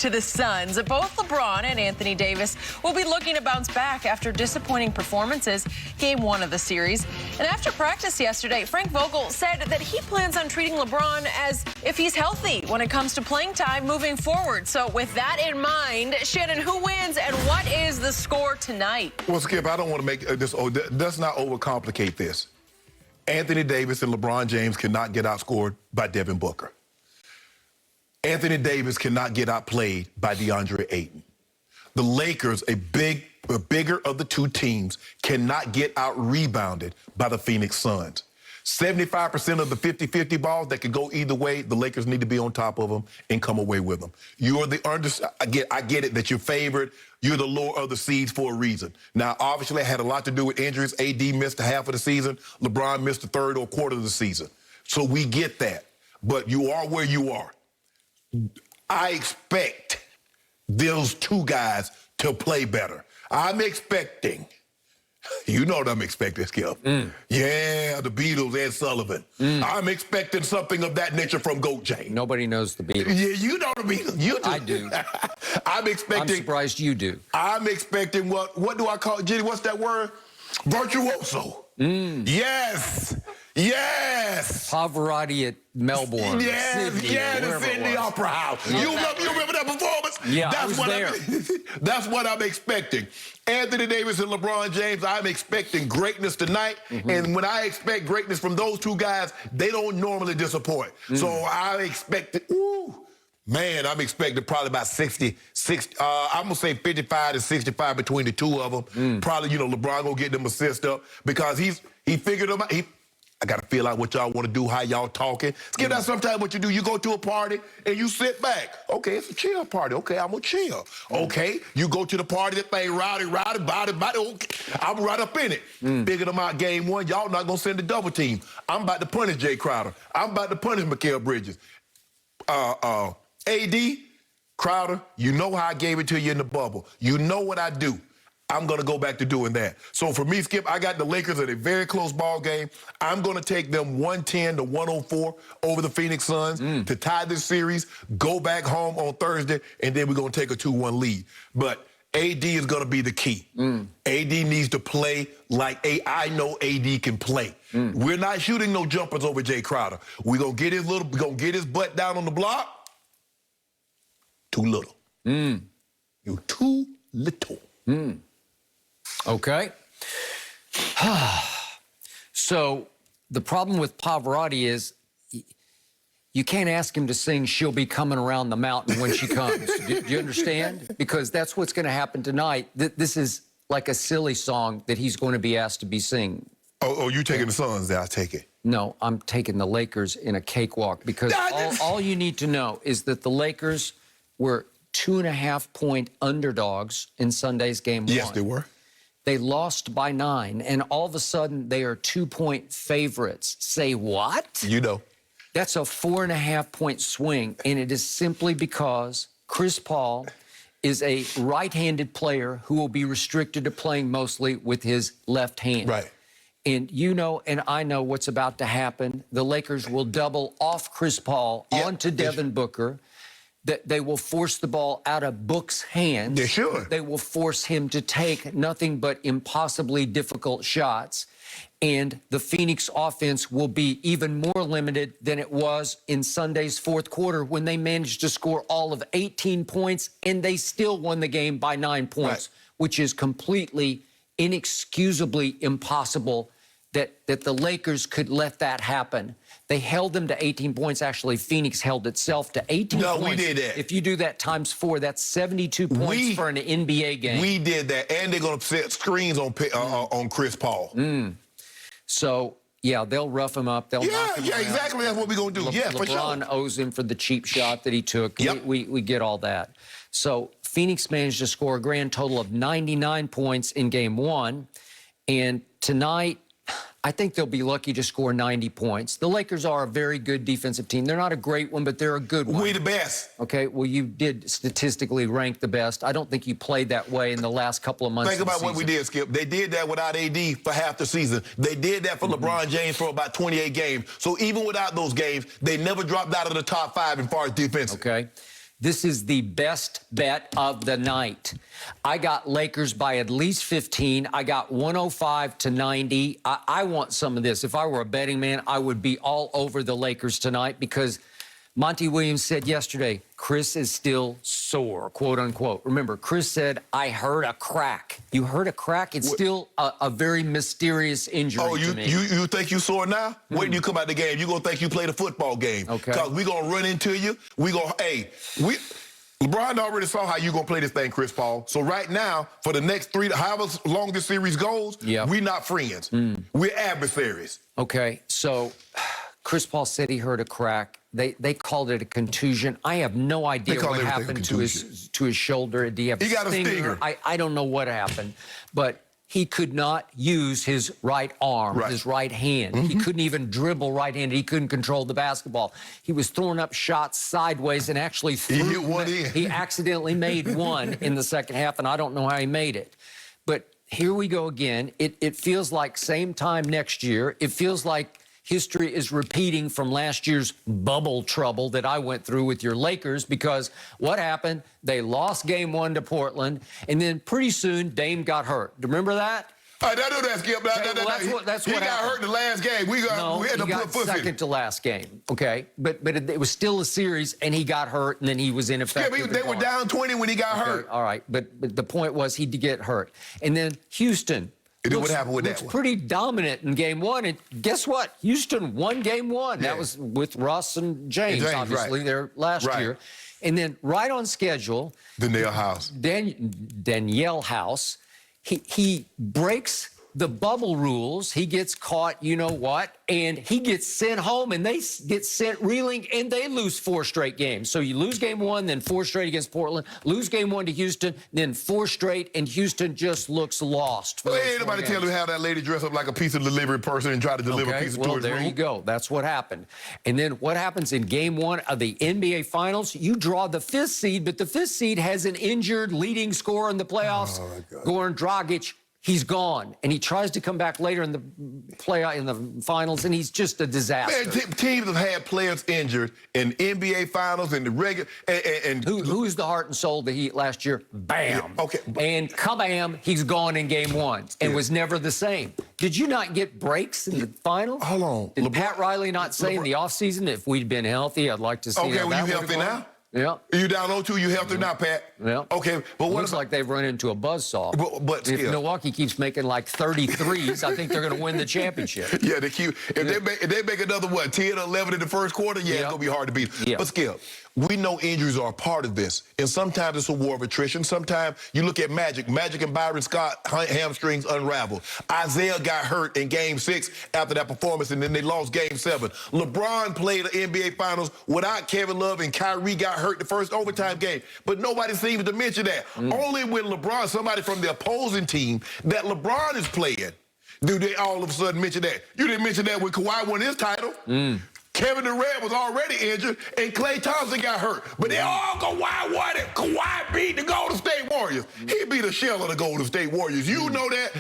to the Suns. Both LeBron and Anthony Davis will be looking to bounce back after disappointing performances game one of the series. And after practice yesterday, Frank Vogel said that he plans on treating LeBron as if he's healthy when it comes to playing time moving forward. So with that in mind, Shannon, who wins and what is the score tonight? Well, Skip, I don't want to make this, let's not overcomplicate this. Anthony Davis and LeBron James cannot get outscored by Devin Booker. Anthony Davis cannot get outplayed by DeAndre Ayton. The Lakers, a bigger of the two teams, cannot get out-rebounded by the Phoenix Suns. 75% of the 50-50 balls that could go either way, the Lakers need to be on top of them and come away with them. You are the I get it that you're favored. You're the lower of the seeds for a reason. Now, obviously, it had a lot to do with injuries. AD missed a half of the season. LeBron missed a third or quarter of the season. So we get that. But you are where you are. I expect those two guys to play better. I'm expecting, you know what I'm expecting, Skip. Yeah, the Beatles and Sullivan. I'm expecting something of that nature from Goat Jane. Nobody knows the Beatles. Yeah, you know the Beatles. You do. I do. I'm surprised you do. I'm expecting what do I call it, Jenny? What's that word? Virtuoso. Yes. Yes. Pavarotti at Melbourne. Yes, Sydney, yeah, the Sydney Opera House. You remember that performance? Yeah, I was there. That's what I'm expecting. Anthony Davis and LeBron James, I'm expecting greatness tonight. And when I expect greatness from those two guys, they don't normally disappoint. So I expect it. Man, I'm expecting probably about 60, I'm going to say 55 to 65 between the two of them. Probably, you know, LeBron going to get them assists up because he figured them out. I got to feel out what y'all want to do, how y'all talking. Skip, that's sometimes what you do. You go to a party and you sit back. Okay, it's a chill party. Okay, I'm going to chill. Okay, you go to the party, that thing rowdy, body. Okay, I'm right up in it. Figured them out game one. Y'all not going to send a double team. I'm about to punish Jay Crowder. I'm about to punish Mikal Bridges. AD, Crowder, you know how I gave it to you in the bubble. You know what I do. I'm going to go back to doing that. So for me, Skip, I got the Lakers at a very close ball game. I'm going to take them 110 to 104 over the Phoenix Suns to tie this series, go back home on Thursday, and then we're going to take a 2-1 lead. But AD is going to be the key. AD needs to play like I know AD can play. We're not shooting no jumpers over Jay Crowder. We're going to get his butt down on the block. Too little. You're too little. Okay. So the problem with Pavarotti is you can't ask him to sing "She'll Be Coming Around the Mountain" when she comes. Do you understand? Because that's what's going to happen tonight. This is like a silly song that he's going to be asked to be singing. Oh, you taking the Suns there, I take it. No, I'm taking the Lakers in a cakewalk because all you need to know is that the Lakers were 2.5-point underdogs in Sunday's game one. Yes, they were. They lost by 9, and all of a sudden they are 2-point favorites. Say what? You know. That's a 4.5-point swing, and it is simply because Chris Paul is a right-handed player who will be restricted to playing mostly with his left hand. Right. And you know and I know what's about to happen. The Lakers will double off Chris Paul onto Devin Booker. That they will force the ball out of Book's hands. They should. They will force him to take nothing but impossibly difficult shots. And the Phoenix offense will be even more limited than it was in Sunday's fourth quarter when they managed to score all of 18 points and they still won the game by 9 points, which is completely, inexcusably impossible that the Lakers could let that happen. They held them to 18 points. Actually, Phoenix held itself to 18 points. No, we did that. If you do that times 4, that's 72 points for an NBA game. We did that, and they're going to set screens on Chris Paul. So, yeah, they'll rough him up. They'll knock him around. Exactly. That's what we're going to do. Yeah, for sure. LeBron owes him for the cheap shot that he took. We get all that. So Phoenix managed to score a grand total of 99 points in game one, and tonight I think they'll be lucky to score 90 points. The Lakers are a very good defensive team. They're not a great one, but they're a good one. We the best. Okay, well, you did statistically rank the best. I don't think you played that way in the last couple of months. Think about what we did, Skip. They did that without AD for half the season. They did that for LeBron James for about 28 games. So even without those games, they never dropped out of the top 5 as far as defense. Okay. This is the best bet of the night. I got Lakers by at least 15. I got 105-90. I want some of this. If I were a betting man, I would be all over the Lakers tonight because Monty Williams said yesterday, Chris is still sore, quote unquote. Remember, Chris said, I heard a crack. You heard a crack? It's still a very mysterious injury to me. You think you sore now? Wait till you come out the game. You're going to think you played a football game. Okay. Because we're going to run into you. LeBron already saw how you're going to play this thing, Chris Paul. So right now, for the next however long this series goes, we're not friends. We're adversaries. Okay, so Chris Paul said he heard a crack. They called it a contusion. I have no idea what happened to his shoulder. Did he have he got a stinger? I don't know what happened, but he could not use his right arm, his right hand. He couldn't even dribble right-handed. He couldn't control the basketball. He was throwing up shots sideways and actually threw. He hit one in. He accidentally made one in the second half, and I don't know how he made it. But here we go again. It feels like same time next year. It feels like history is repeating from last year's bubble trouble that I went through with your Lakers because what happened? They lost game 1 to Portland, and then pretty soon Dame got hurt. Do you remember that? I know that, Skip. That's he what got happened. hurt in the last game. We had to put pussy. Second to last game, okay? But it was still a series, and he got hurt, and then he was ineffective. Yeah, they were down 20 when he got hurt. All right, but the point was he did get hurt. And then Houston. What happened with that one? Pretty dominant in game 1, and guess what? Houston won game 1. Yeah. That was with Russ and James obviously, there last year. And then right on schedule, Danielle House. Danielle House, he breaks the bubble rules. He gets caught, you know what, and he gets sent home, and they get sent reeling, and they lose 4 straight games. So you lose game 1, then 4 straight against Portland, lose game 1 to Houston, then 4 straight, and Houston just looks lost. Well, ain't nobody tell you how that lady dress up like a pizza delivery person and try to deliver pizza to his room. There you go. That's what happened. And then what happens in game 1 of the NBA Finals? You draw the 5th seed, but the 5th seed has an injured leading scorer in the playoffs, Goran Dragic. He's gone, and he tries to come back later in the finals, and he's just a disaster. Man, teams have had players injured in NBA Finals and the regular. Who's the heart and soul of the Heat last year? Bam. Yeah, okay. And kabam, he's gone in game 1 and was never the same. Did you not get breaks in the finals? Hold on. Did Pat Riley not say in the offseason, if we'd been healthy, I'd like to see how that you healthy now? Yeah. You down 0-2, you healthy now, Pat? Yeah. Okay, but what looks like they've run into a buzzsaw. But if Milwaukee keeps making like 33s, I think they're going to win the championship. Yeah, they keep. If they make another 10 or 11 in the first quarter, it's gonna be hard to beat. But Skip, we know injuries are a part of this, and sometimes it's a war of attrition. Sometimes you look at Magic and Byron Scott hamstrings unraveled. Isaiah got hurt in Game 6 after that performance, and then they lost Game 7. LeBron played the NBA Finals without Kevin Love, and Kyrie got hurt the first overtime game. But nobody seems to mention that. Only when LeBron, somebody from the opposing team that LeBron is playing, do they all of a sudden mention that. You didn't mention that when Kawhi won his title. Kevin Durant was already injured, and Klay Thompson got hurt. But they all Kawhi won it. Kawhi beat the Golden State Warriors. He beat a shell of the Golden State Warriors. You know that.